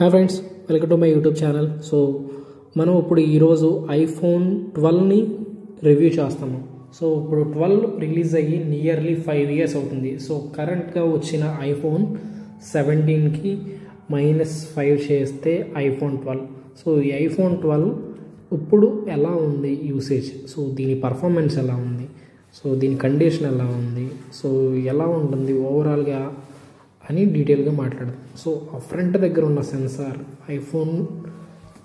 Hi friends, welcome to my YouTube channel. So మనం ఇప్పుడు ఈరోజు ఐఫోన్ 12ని రివ్యూ చేస్తాము. సో ఇప్పుడు 12 రిలీజ్ అయ్యి నియర్లీ 5 years అవుతుంది. సో కరెంట్గా వచ్చిన ఐఫోన్ 17కి -5 చేస్తే ఐఫోన్ 12. సో ఈ ఐఫోన్ 12 ఇప్పుడు ఎలా ఉంది యూసేజ్, సో దీని పర్ఫార్మెన్స్ ఎలా ఉంది, సో దీని కండిషన్ ఎలా ఉంది, సో ఎలా ఉంటుంది ఓవరాల్గా అని డీటెయిల్గా మాట్లాడదాం. సో ఆ ఫ్రంట్ దగ్గర ఉన్న సెన్సార్ ఐఫోన్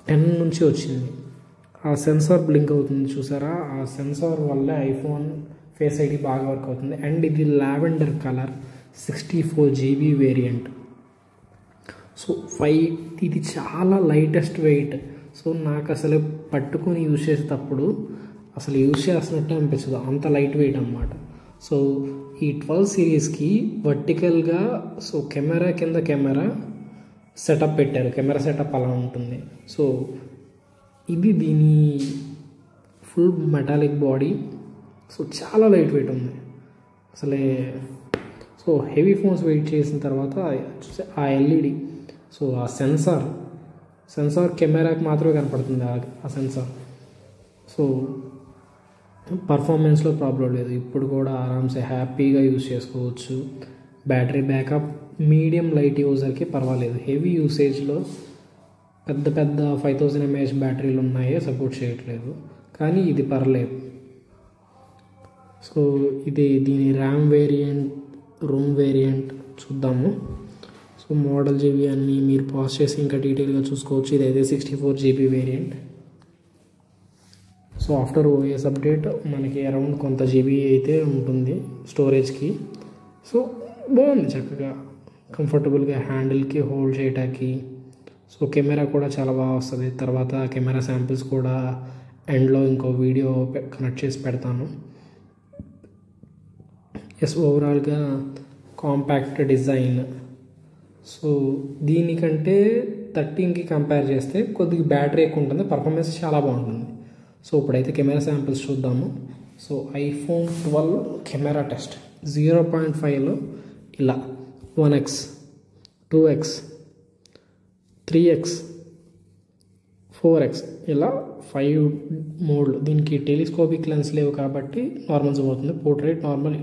10 నుంచి వచ్చింది. ఆ సెన్సార్ బ్లింక్ అవుతుంది చూసారా, ఆ సెన్సార్ వల్ల ఐఫోన్ ఫేస్ ఐడి బాగా వర్క్ అవుతుంది. అండ్ ఇది lavender colour 64 GB variant. So ఇది చాలా లైటెస్ట్ వెయిట్. సో నాకు అసలు పట్టుకొని యూజ్ చేసేటప్పుడు అసలు యూజ్ చేస్తున్నట్టే అనిపించదు, అంత లైట్ వెయిట్ అన్నమాట. సో ఈ 12 సిరీస్కి వర్టికల్గా సో కెమెరా కింద కెమెరా సెటప్ పెట్టారు. కెమెరా సెటప్ అలా ఉంటుంది. సో ఇది దీని ఫుల్ మెటాలిక్ బాడీ. సో చాలా లైట్ వెయిట్ ఉంది అసలే. సో హెవీ ఫోన్స్ వెయిట్ చేసిన తర్వాత ఆ ఎల్ఈడి, సో ఆ సెన్సార్ కెమెరాకి మాత్రమే కనపడుతుంది ఆ సెన్సార్. సో పర్ఫార్మెన్స్లో ప్రాబ్లం లేదు, ఇప్పుడు కూడా ఆరామ్సే హ్యాపీగా యూజ్ చేసుకోవచ్చు. బ్యాటరీ బ్యాకప్ మీడియం లైట్ యూజర్కి పర్వాలేదు. హెవీ యూసేజ్లో పెద్ద 5000 mAh బ్యాటరీలు ఉన్నాయే సపోర్ట్ చేయట్లేదు, కానీ ఇది పర్లేదు. సో దీని ర్యామ్ వేరియంట్, రోమ్ వేరియంట్ చూద్దాము. సో మోడల్ జీబీ అన్నీ మీరు పాస్ చేసి ఇంకా డీటెయిల్గా చూసుకోవచ్చు. ఇదైతే 64 GB variant. So after OS update మనకి అరౌండ్ కొంత జీబీ అయితే ఉంటుంది స్టోరేజ్కి. సో బాగుంది, చక్కగా కంఫర్టబుల్గా హ్యాండిల్కి హోల్డ్ చేయటానికి. సో కెమెరా కూడా చాలా బాగా వస్తుంది. తర్వాత కెమెరా శాంపిల్స్ కూడా ఎండ్లో ఇంకో వీడియో కనెక్ట్ చేసి పెడతాను. ఓవరాల్గా కాంపాక్ట్ డిజైన్. సో దీనికంటే 13కి కంపేర్ చేస్తే కొద్దిగా బ్యాటరీ ఎక్కువ ఉంటుంది, పర్ఫార్మెన్స్ చాలా బాగుంటుంది. సో ఇప్పుడైతే కెమెరా శాంపిల్స్ చూద్దాము. సో ఐఫోన్ 12 కెమెరా టెస్ట్ 0.5లో ఇలా 1x 2x 3x 4x ఇలా 5 మోడ్లు. దీనికి టెలిస్కోపిక్ లెన్స్ లేవు కాబట్టి నార్మల్ జూమ్ అవుతుంది. Portrait, normal,